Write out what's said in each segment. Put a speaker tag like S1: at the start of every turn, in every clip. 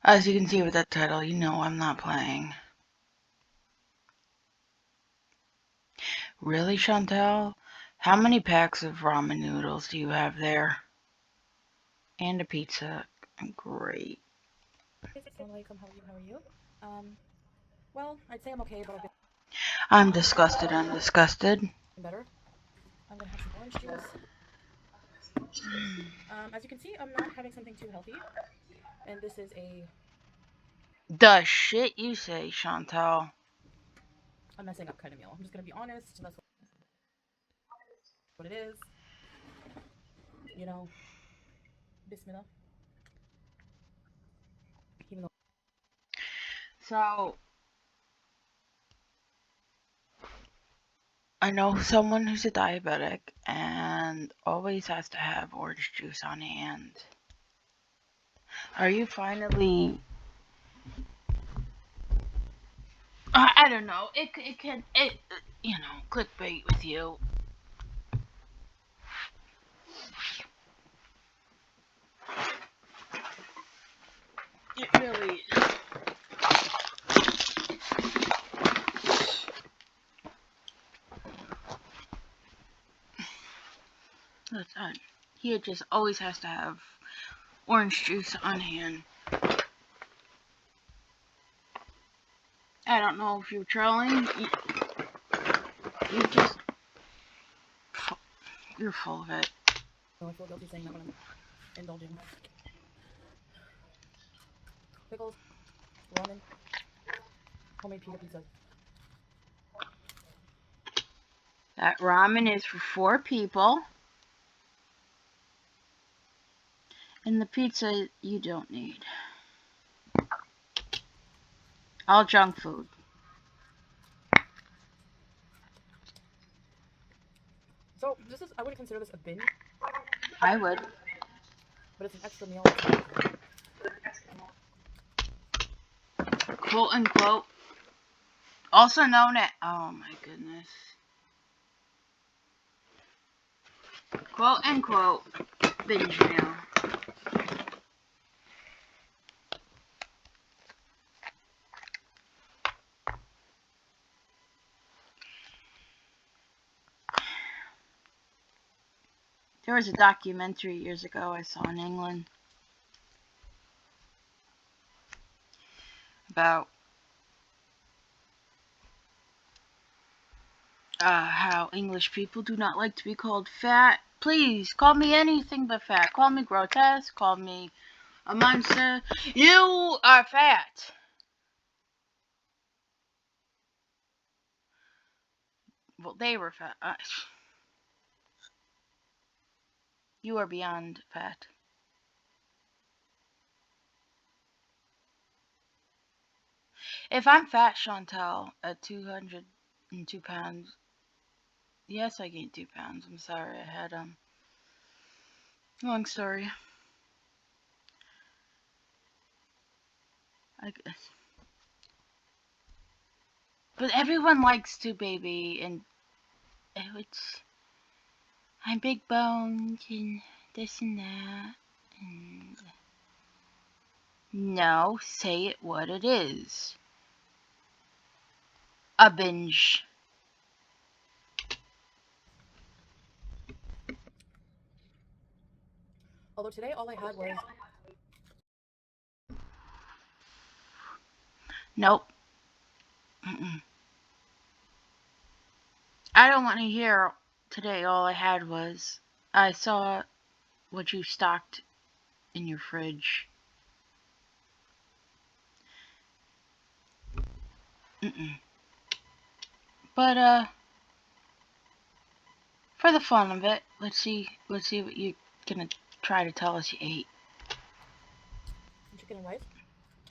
S1: As you can see with that title, you know I'm not playing. Really, Chantel? How many packs of ramen noodles do you have there? And a pizza. Great.
S2: Assalamualaikum, how are you? Well, I'd say I'm okay, but I've been
S1: I'm disgusted. I'm disgusted.
S2: better. I'm gonna have some orange juice. As you can see, I'm not having something too healthy, and this is
S1: The shit you say, Chantel.
S2: a messing up kind of meal. I'm just gonna be honest. That's what it is. You know, Bismillah. Even though
S1: So, I know someone who's a diabetic and always has to have orange juice on hand. Are you finally... I don't know. It you know, clickbait with you. It really is. He just always has to have orange juice on hand. I don't know if you're trolling. You're full of it.
S2: I feel guilty saying that when I'm indulging. Pickles, ramen, homemade pizza.
S1: That ramen is for 4 people. And the pizza you don't need. All junk food.
S2: So I wouldn't consider this a binge.
S1: I would.
S2: But it's an extra meal.
S1: Quote unquote. Also known as... Oh my goodness. Quote unquote binge meal. There was a documentary years ago I saw in England about how English people do not like to be called fat. Please, call me anything but fat. Call me grotesque. Call me a monster. You are fat. Well, they were fat. You are beyond fat. If I'm fat, Chantel, at 202 pounds, yes, I gained 2 pounds. I'm sorry. I had, long story. I guess. But everyone likes to, baby, and it's... I'm big boned, and this and that, and... No, say it what it is. A binge.
S2: Although today all I had was...
S1: Nope. Mm-mm. I don't want to hear today all I had was... I saw what you stocked in your fridge. Mm-mm. But, for the fun of it, let's see what you're gonna try to tell us you ate.
S2: chicken and rice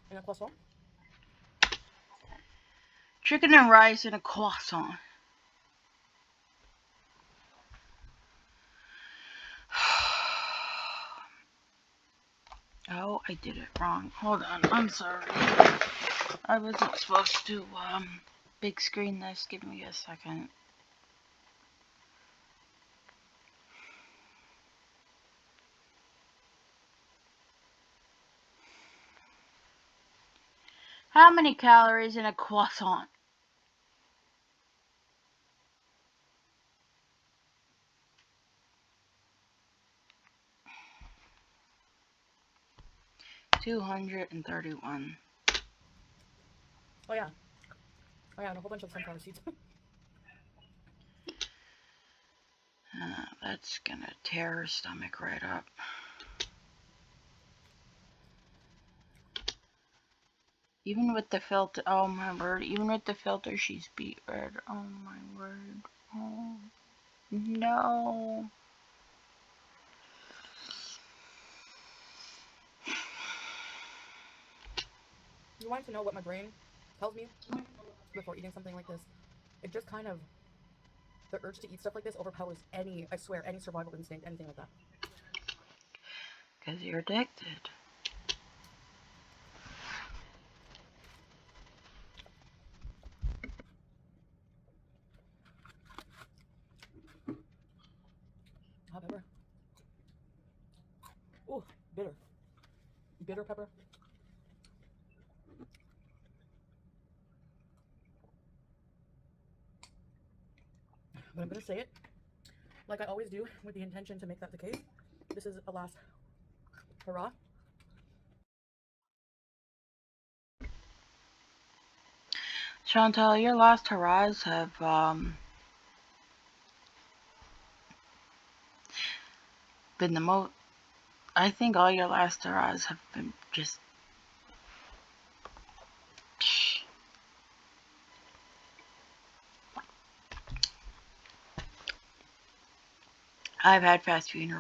S2: and a croissant.
S1: Chicken and rice and a croissant. Oh, I did it wrong. Hold on, I'm sorry. I wasn't supposed to, big screen this. Give me a second. How many calories in a croissant? $231.
S2: Oh yeah. Oh yeah, and a whole bunch of sunflower seeds.
S1: That's gonna tear her stomach right up. Even with the filter, oh my word, even with the filter, she's beet red. Oh my word. Oh, no.
S2: You want to know what my brain tells me before eating something like this? It just kind of, the urge to eat stuff like this overpowers any, I swear, any survival instinct, anything like that.
S1: Because you're addicted.
S2: Hot pepper. Ooh, bitter. Bitter pepper. But I'm going to say it like I always do with the intention to make that the case. This is a last hurrah.
S1: Chantal, your last hurrahs have been the most. I think all your last hurrahs have been just. I've had fast food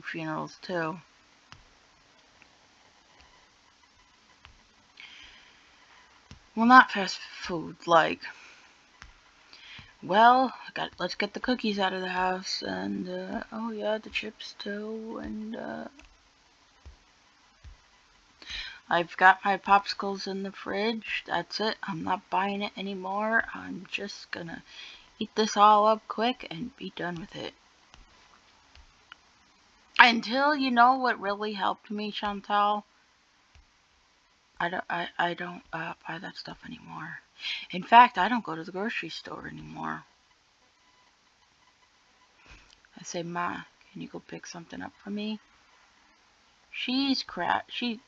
S1: funerals too. Well, not fast food, like, well, let's get the cookies out of the house, and oh yeah, the chips too, and I've got my popsicles in the fridge. That's it. I'm not buying it anymore. I'm just gonna eat this all up quick and be done with it. Until, you know what really helped me, Chantal? I don't buy that stuff anymore. In fact, I don't go to the grocery store anymore. I say, Ma, can you go pick something up for me? She's crap. She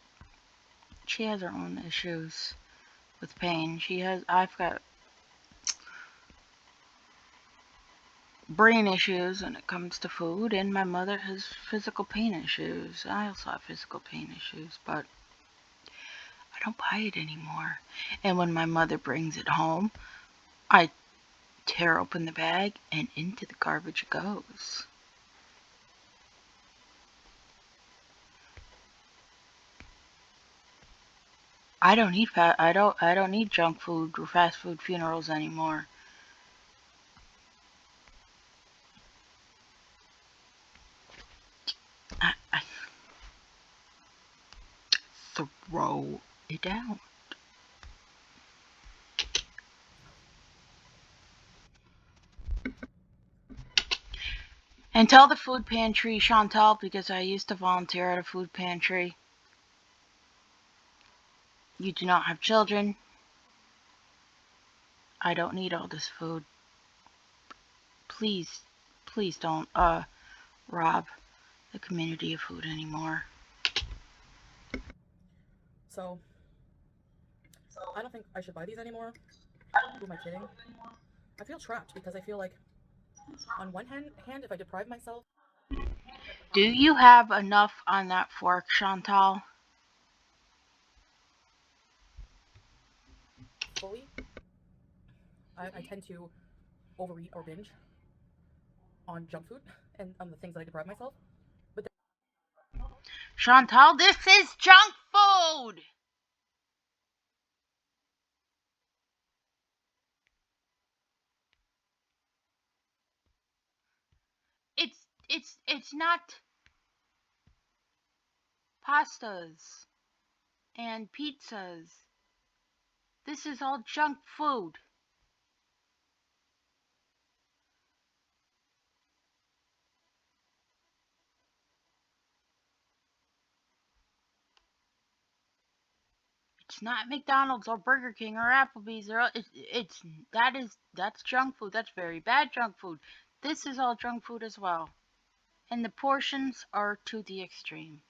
S1: has her own issues with pain. I've got brain issues when it comes to food, and my mother has physical pain issues. I also have physical pain issues, but I don't buy it anymore. And when my mother brings it home, I tear open the bag and into the garbage it goes. I don't need junk food or fast food funerals anymore. I throw it out. And tell the food pantry, Chantal, because I used to volunteer at a food pantry. You do not have children. I don't need all this food. Please, please don't rob the community of food anymore.
S2: So, I don't think I should buy these anymore. Who am I kidding? I feel trapped because I feel like, on one hand, if I deprive myself.
S1: Do you have enough on that fork, Chantal?
S2: Fully, I tend to overeat or binge on junk food and on the things that I deprive myself. But
S1: Chantal, this is junk food! It's not pastas and pizzas. This is all junk food. It's not McDonald's or Burger King or Applebee's. That's junk food. That's very bad junk food. This is all junk food as well. And the portions are to the extreme.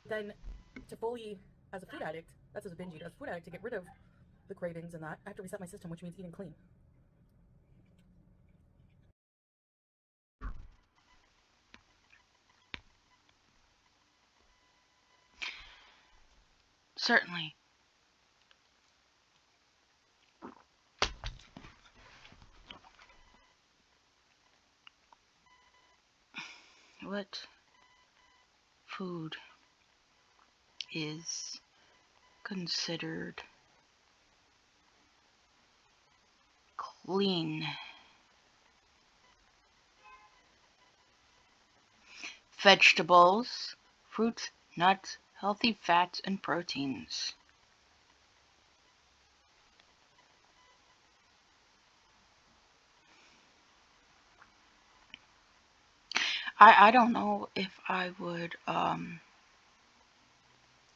S2: Then, to fully, as a food addict, that's as a binge eater, as a food addict, to get rid of the cravings and that, I have to reset my system, which means eating clean.
S1: Certainly. What food is considered clean? Vegetables, fruits, nuts, healthy fats, and proteins. I don't know if I would,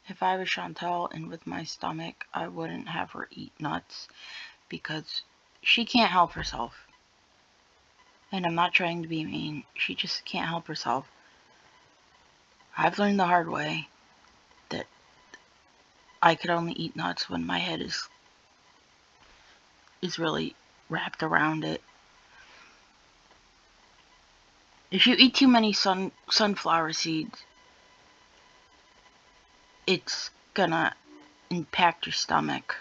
S1: if I was Chantal and with my stomach, I wouldn't have her eat nuts because she can't help herself. And I'm not trying to be mean. She just can't help herself. I've learned the hard way that I could only eat nuts when my head is really wrapped around it. If you eat too many sunflower seeds, it's gonna impact your stomach.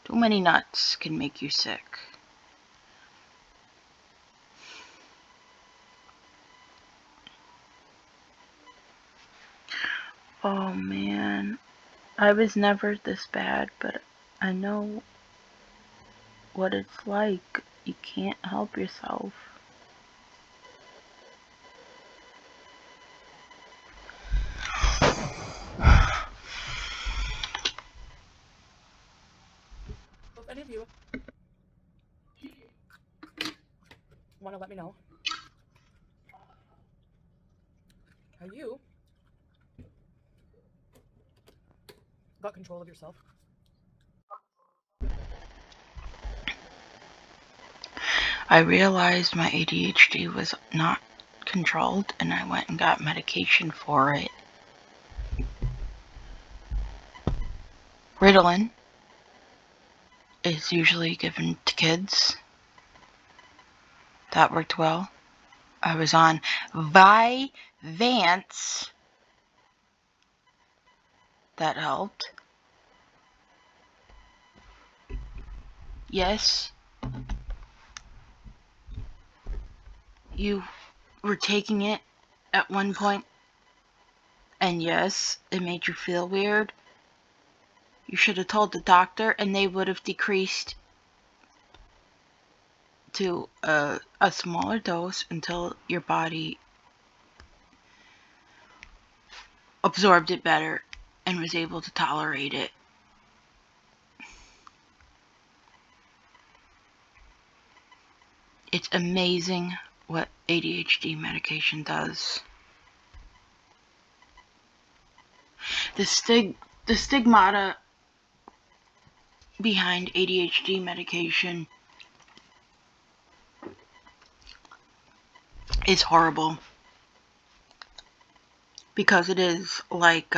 S1: Too many nuts can make you sick. Oh man, I was never this bad, but I know what it's like. You can't help yourself.
S2: So if any of you want to let me know how you got control of yourself.
S1: I realized my ADHD was not controlled and I went and got medication for it. Ritalin is usually given to kids. That worked well. I was on Vyvanse. That helped. Yes, you were taking it at one point, and yes, it made you feel weird. You should have told the doctor, and they would have decreased to a smaller dose until your body absorbed it better and was able to tolerate it. It's amazing what ADHD medication does. The stigmata behind ADHD medication is horrible because it is like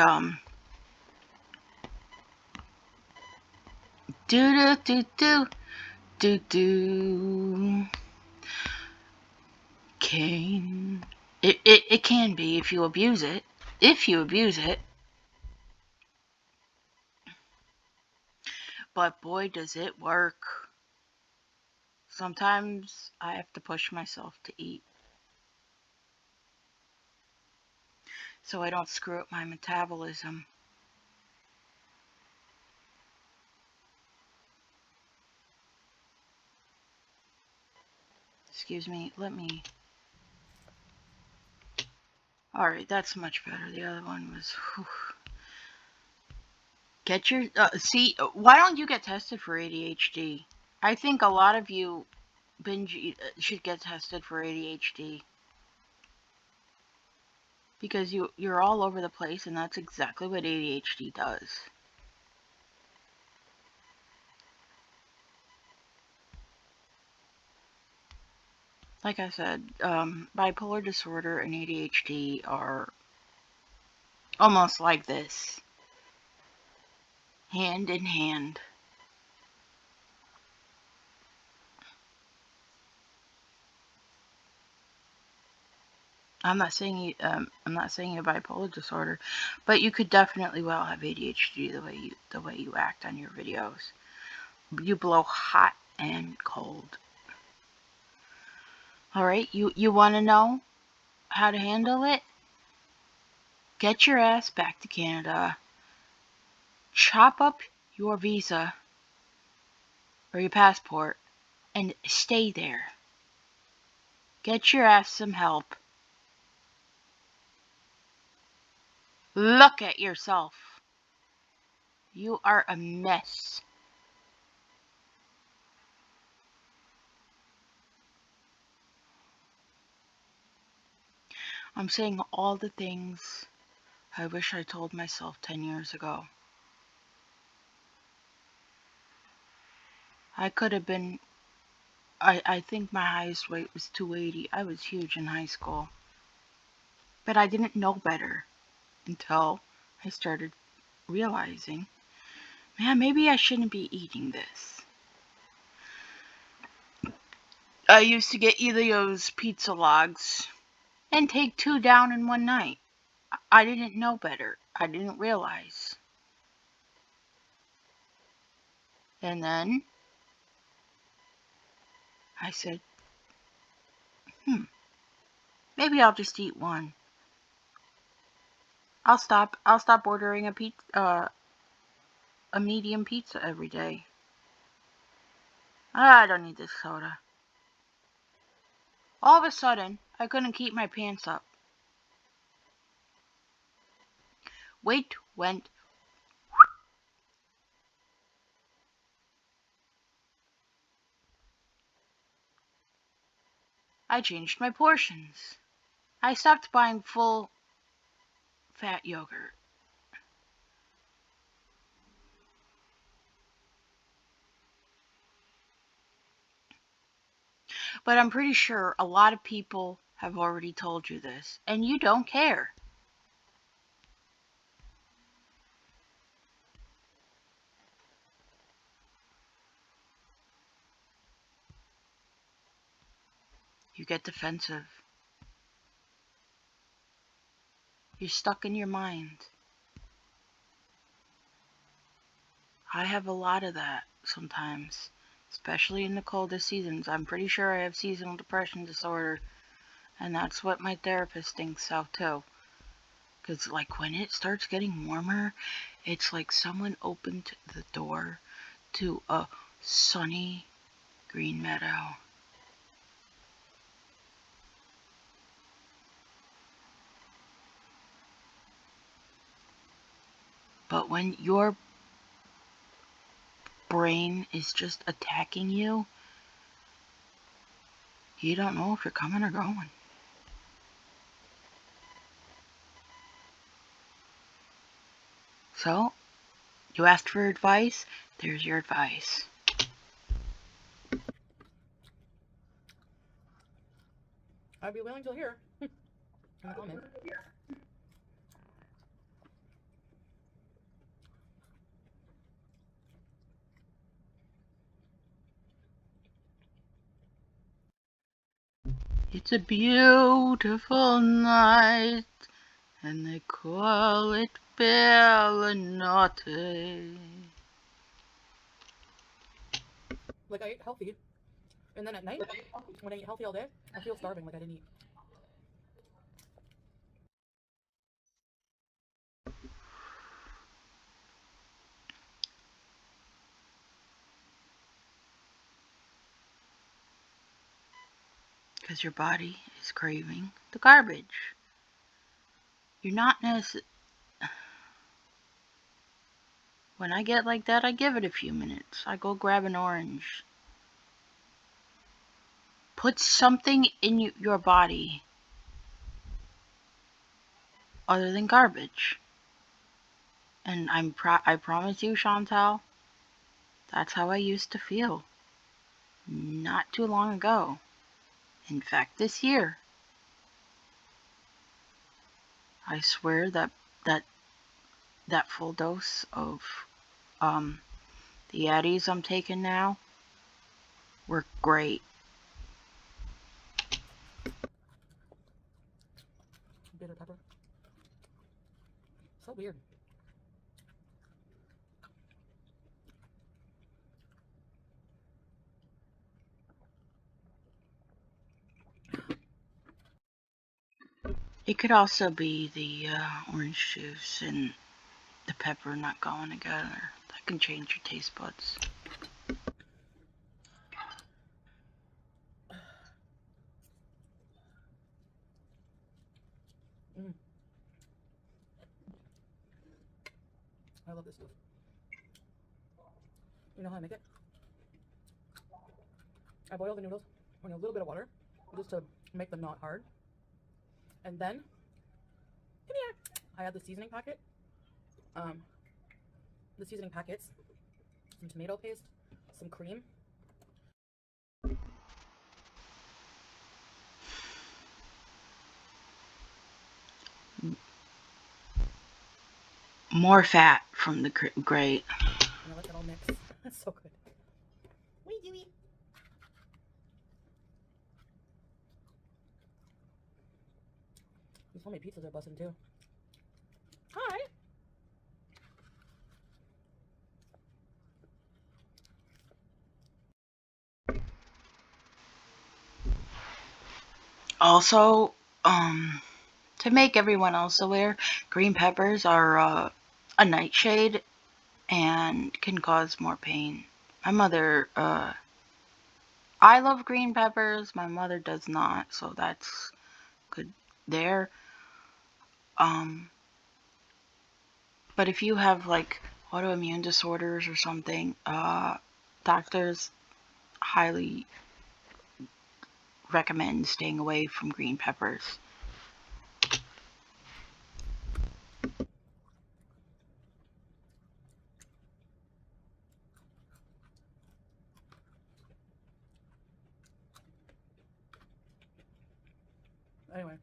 S1: do do do do do cane. It can be if you abuse it. If you abuse it. But boy, does it work. Sometimes I have to push myself to eat so I don't screw up my metabolism. Excuse me, let me... Alright, that's much better. The other one was... Whew. Get your... see, why don't you get tested for ADHD? I think a lot of you binge should get tested for ADHD. because you're all over the place, and that's exactly what ADHD does. Like I said, bipolar disorder and ADHD are almost like this, hand in hand. I'm not saying you have bipolar disorder, but you could definitely well have ADHD the way you act on your videos. You blow hot and cold. All right, you want to know how to handle it? Get your ass back to Canada. Chop up your visa or your passport and stay there. Get your ass some help. Look at yourself. You are a mess. I'm saying all the things I wish I told myself 10 years ago. I could have been, I think my highest weight was 280. I was huge in high school. But I didn't know better until I started realizing, man, maybe I shouldn't be eating this. I used to get either those pizza logs and take 2 down in one night. I didn't know better. I didn't realize. And then I said, maybe I'll just eat one. I'll stop ordering a medium pizza every day. I don't need this soda. All of a sudden, I couldn't keep my pants up. Weight went. I changed my portions. I stopped buying full fat yogurt. But I'm pretty sure a lot of people have already told you this, and you don't care. You get defensive. You're stuck in your mind. I have a lot of that sometimes, especially in the coldest seasons. I'm pretty sure I have seasonal depression disorder, and that's what my therapist thinks so too. Because, like, when it starts getting warmer, it's like someone opened the door to a sunny green meadow. But when your brain is just attacking you, you don't know if you're coming or going. So, you asked for advice, there's your advice.
S2: I'd be willing to hear in the comments.
S1: It's a beautiful night, and they call it Bellinotte.
S2: Like, I ate healthy, and then at night, when I eat healthy all day, I feel starving, like I didn't eat.
S1: Because your body is craving the garbage. You're not necessarily. When I get like that, I give it a few minutes. I go grab an orange. Put something in your body other than garbage. And I promise you, Chantal, that's how I used to feel. Not too long ago. In fact, this year. I swear that full dose of the Addies I'm taking now were great.
S2: Bitter pepper. So weird.
S1: It could also be the orange juice and the pepper not going together. That can change your taste buds.
S2: I love this stuff. You know how I make it? I boil the noodles in a little bit of water just to make them not hard. And then, come here, I add the seasoning packet. The seasoning packets, some tomato paste, some cream.
S1: More fat from the grate.
S2: And I let that all mix. That's so good. What are you doing? These homemade pizzas are busting too. Hi.
S1: Also, to make everyone else aware, green peppers are a nightshade and can cause more pain. My mother, I love green peppers. My mother does not, so that's good there. But if you have like autoimmune disorders or something, doctors highly recommend staying away from green peppers.
S2: Anyway.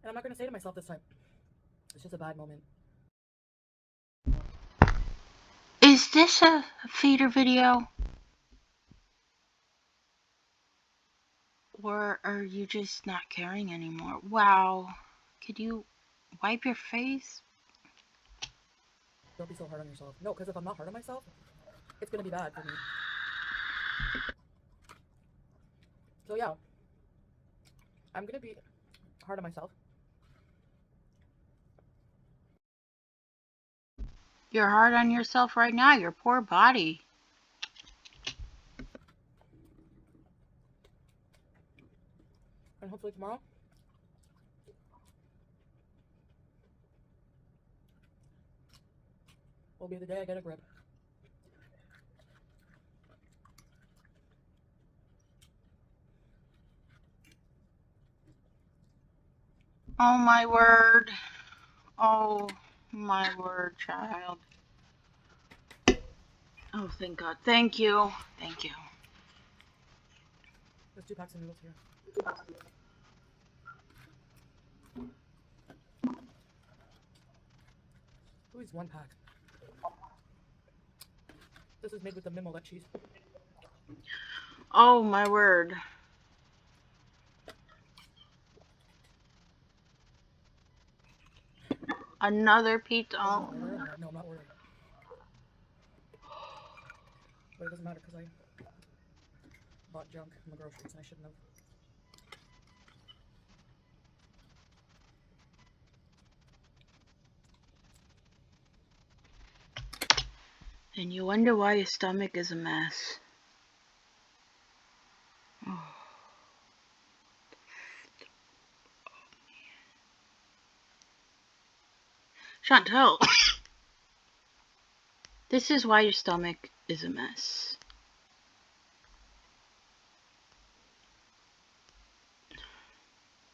S2: And I'm not going to say to myself this time, it's just a bad moment.
S1: Is this a feeder video? Or are you just not caring anymore? Wow. Could you wipe your face?
S2: Don't be so hard on yourself. No, because if I'm not hard on myself, it's going to be bad for me. So yeah, I'm going to be hard on myself.
S1: You're hard on yourself right now, your poor body.
S2: And hopefully tomorrow, will be the day I get a grip.
S1: Oh my word. Oh my word, child. Oh, thank God. Thank you. Thank you.
S2: There's 2 packs of noodles here. Who is 1 pack? This is made with the mimolette cheese.
S1: Oh my word. Another pizza. Oh.
S2: No, I'm not ordering. But it doesn't matter because I bought junk from the groceries and I shouldn't have.
S1: And you wonder why your stomach is a mess. Oh. Chantal, this is why your stomach is a mess.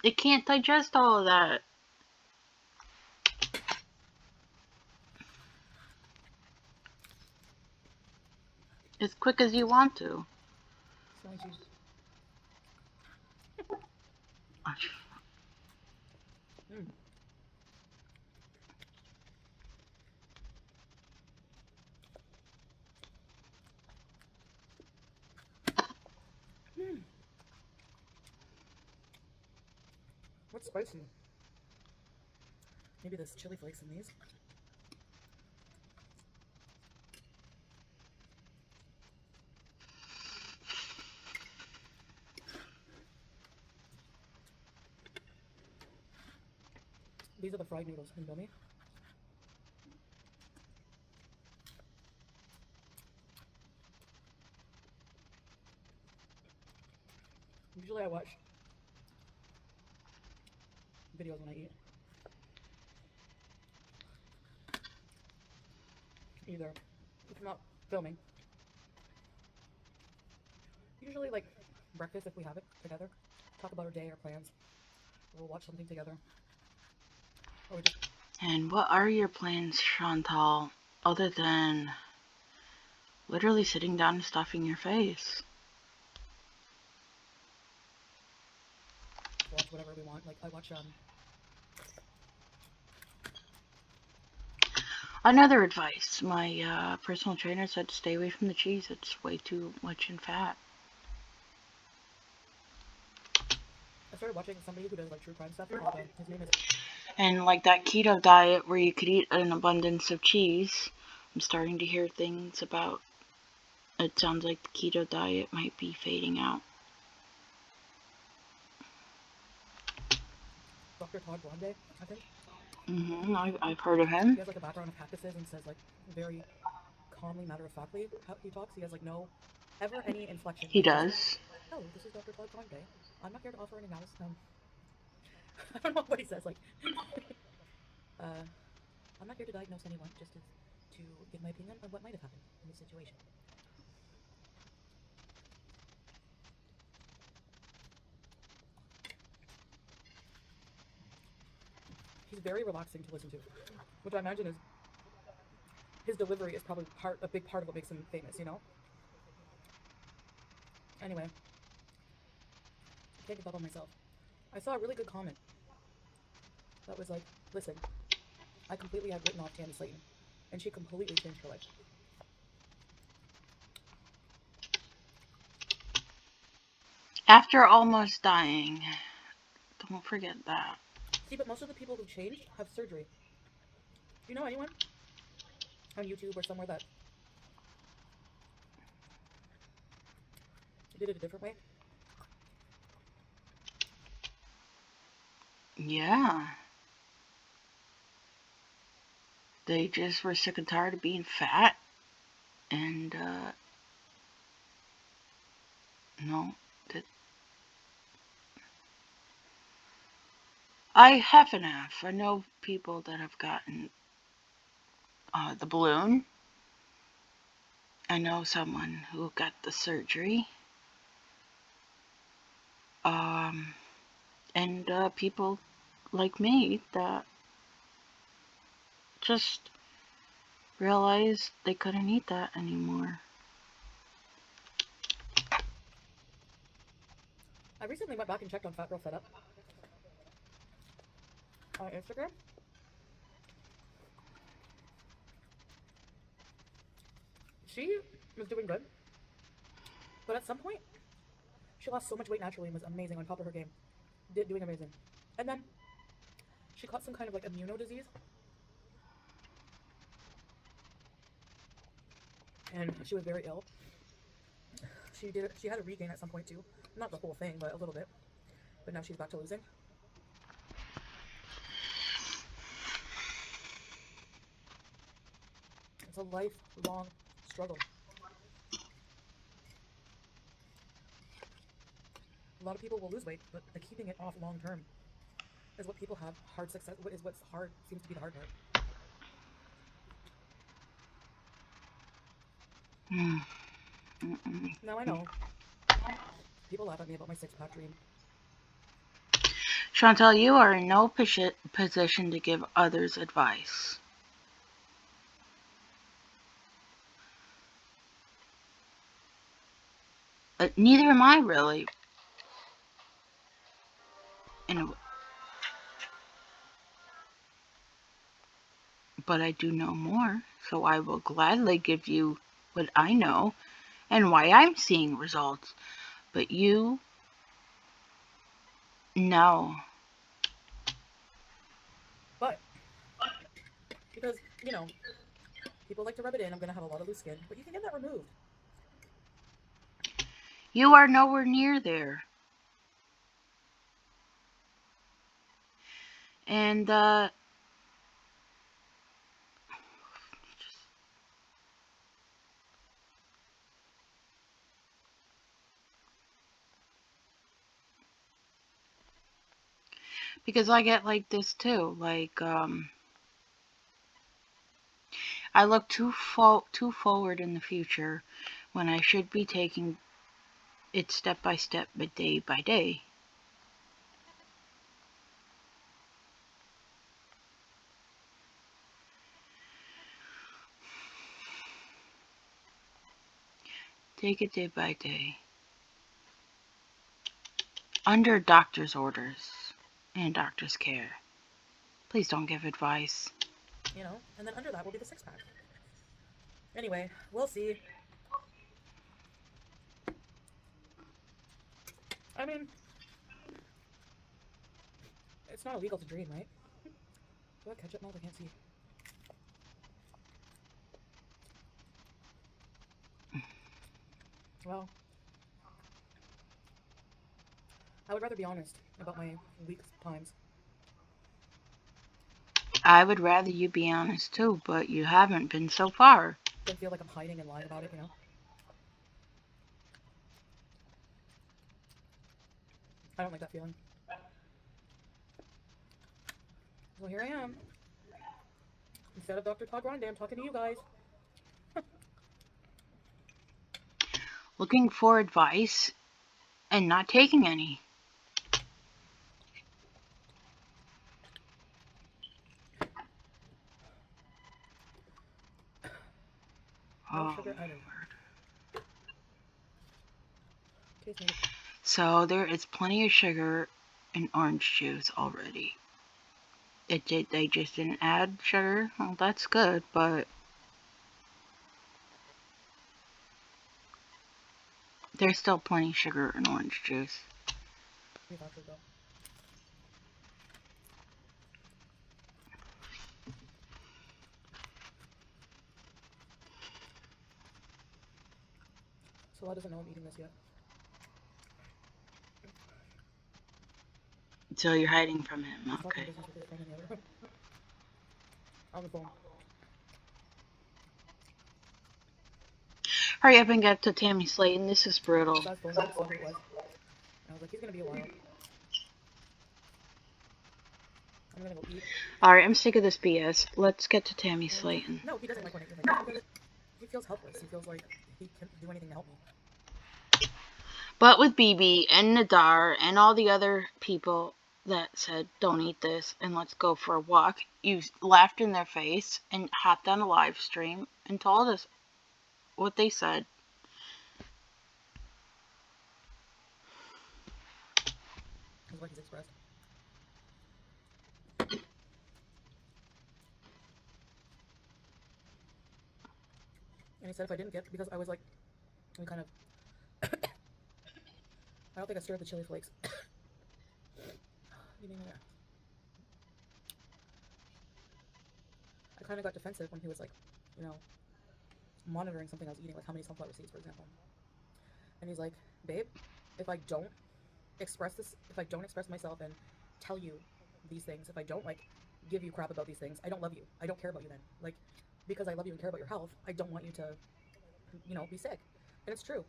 S1: It can't digest all of that as quick as you want to.
S2: Smelly cheese. Mm. Mm. What's spicy? Maybe there's chili flakes in these. These are the fried noodles. Can you feel me? Usually I watch videos when I eat. Either if I'm not filming. Usually like breakfast if we have it together. Talk about our day or plans. We'll watch something together. Or we just...
S1: And what are your plans, Chantal, other than literally sitting down and stuffing your face?
S2: watch whatever we want. Like I watch
S1: Another advice, my personal trainer said to stay away from the cheese. It's way too much in fat.
S2: I started watching somebody who does like true crime stuff. Called, his name is...
S1: And like that keto diet where you could eat an abundance of cheese, I'm starting to hear things about. It sounds like the keto diet might be fading out.
S2: Dr. Todd Grande, I think.
S1: I've heard of him.
S2: He has like a background of cactuses and says like very calmly, matter-of-factly how he talks. He has like no ever any inflection.
S1: He
S2: Like,
S1: does.
S2: Hello, this is Dr. Todd Grande. I'm not here to offer any analysis. I don't know what he says. Like, I'm not here to diagnose anyone, just to give my opinion on what might have happened in this situation. He's very relaxing to listen to, which I imagine is his delivery is probably a big part of what makes him famous, you know? Anyway, I can't give up on myself. I saw a really good comment that was like, listen, I completely had written off Tammy Slayton, and she completely changed her life.
S1: After almost dying. Don't forget that.
S2: See, but most of the people who changed have surgery. Do you know anyone on YouTube or somewhere that did it a different way?
S1: Yeah. They just were sick and tired of being fat. And, no. I half and half. I know people that have gotten the balloon. I know someone who got the surgery. And people like me that just realized they couldn't eat that anymore.
S2: I recently went back and checked on Fat Girl Fed Up on Instagram. She was doing good, but at some point, she lost so much weight naturally and was amazing on top of her game. Doing amazing. And then she caught some kind of like immuno disease. And she was very ill. She had a regain at some point too. Not the whole thing, but a little bit. But now she's back to losing. It's a lifelong struggle. A lot of people will lose weight, but the keeping it off long term is what people have hard success. What's hard seems to be the hard part. Now I know people laugh at me about my 6-pack dream.
S1: Chantal, you are in no position to give others advice. Neither am I, really. But I do know more, so I will gladly give you what I know and why I'm seeing results. But you, no.
S2: But, because, you know, people like to rub it in, I'm going to have a lot of loose skin, but you can get that removed.
S1: You are nowhere near there. And, because I get like this too. Like, I look too forward in the future when I should be taking it step by step, but day by day. Take it day by day. Under doctor's orders and doctor's care. Please don't give advice.
S2: You know, and then under that will be the six-pack. Anyway, we'll see. I mean, it's not illegal to dream, right? Do I have ketchup mouth? I can't see. Well, I would rather be honest about my weak times.
S1: I would rather you be honest too, but you haven't been so far.
S2: Don't feel like I'm hiding and lying about it, you know? I don't like that feeling. So here I am. Instead of Dr. Todd Grande, I'm talking to you guys.
S1: Looking for advice and not taking any.
S2: No sugar added.
S1: So there is plenty of sugar in orange juice already. They just didn't add sugar. Well, that's good, but there's still plenty of sugar in orange juice.
S2: Salah doesn't know I'm eating this yet.
S1: So you're hiding from him, okay.
S2: On the phone.
S1: Hurry up and get to Tammy Slayton. This is brutal.
S2: I was like, he's gonna be a while. I'm gonna go eat.
S1: Alright, I'm sick of this BS. Let's get to Tammy Slayton.
S2: No, he doesn't like when I eat like that. He feels helpless. He feels like he can't do anything to help me.
S1: But with BB and Nadar and all the other people that said, don't eat this and let's go for a walk, you laughed in their face and hopped on a live stream and told us what they said.
S2: That's what he's expressed. And he said if I didn't get, because I was like, we kind of, I don't think I stirred the chili flakes. You mean that? I kind of got defensive when he was like, you know, monitoring something I was eating, like how many sunflower seeds, for example. And he's like, babe, if I don't express myself and tell you these things, if I don't like give you crap about these things, I don't love you. I don't care about you then. Like, because I love you and care about your health, I don't want you to, you know, be sick. And it's true.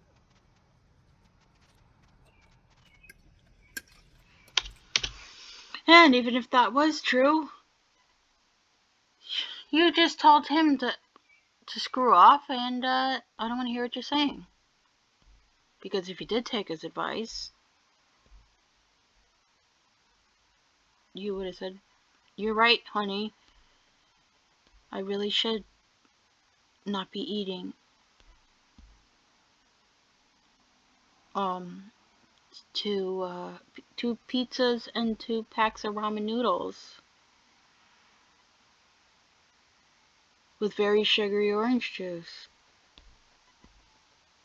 S1: And even if that was true, you just told him to screw off, and I don't want to hear what you're saying. Because if you did take his advice, you would have said, "You're right, honey. I really should not be eating two pizzas and 2 packs of ramen noodles with very sugary orange juice."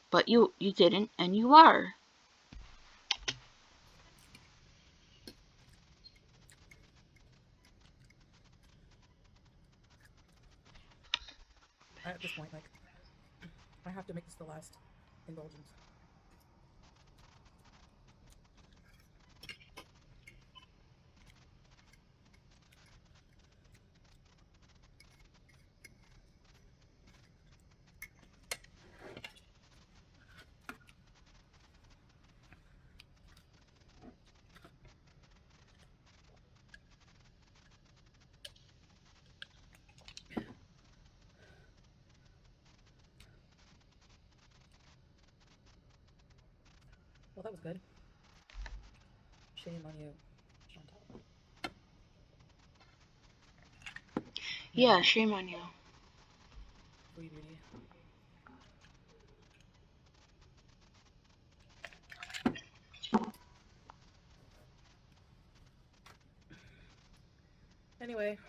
S1: But you didn't, and you are.
S2: At this point, like, I have to make this the last indulgence. Well, that was good. Shame on you, Chantal.
S1: Yeah, shame on you.
S2: Foodie Beauty. Anyway,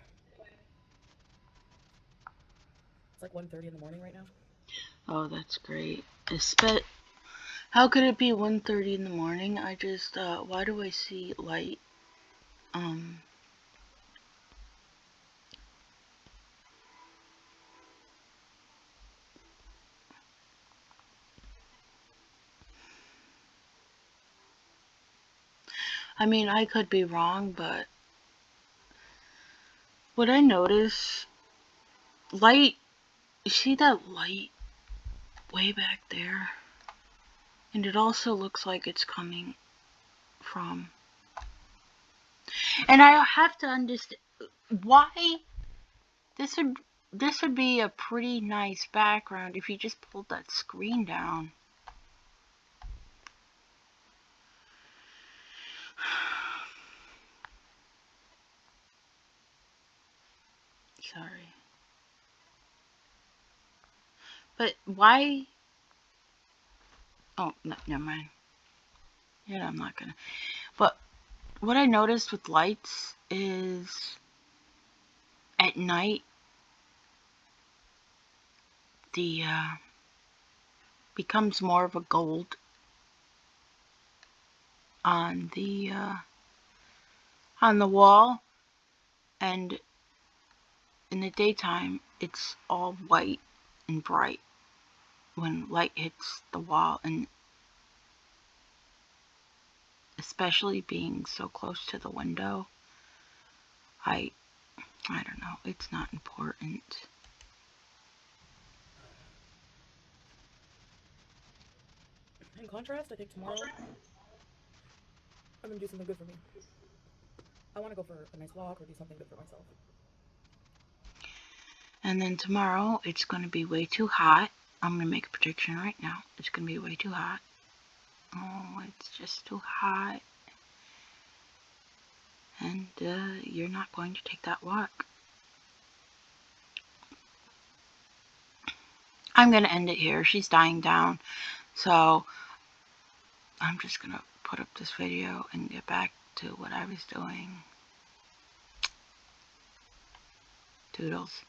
S2: it's like 1:30 in the morning right now.
S1: Oh, that's great. How could it be 1:30 in the morning? I just, why do I see light? I mean, I could be wrong, but what I notice, light, you see that light way back there? And it also looks like it's coming from, and I have to understand why this would be a pretty nice background if you just pulled that screen down. Sorry. But why? Oh, no, never mind. Yeah, I'm not gonna. But what I noticed with lights is at night, the becomes more of a gold on the wall, and in the daytime it's all white and bright when light hits the wall, and especially being so close to the window, I don't know, it's not important.
S2: In contrast, I think tomorrow I'm gonna do something good for me. I want to go for a nice walk or do something good for myself.
S1: And then tomorrow it's going to be way too hot. I'm going to make a prediction right now. It's going to be way too hot. Oh, it's just too hot. And you're not going to take that walk. I'm going to end it here. She's dying down. So I'm just going to put up this video and get back to what I was doing. Toodles.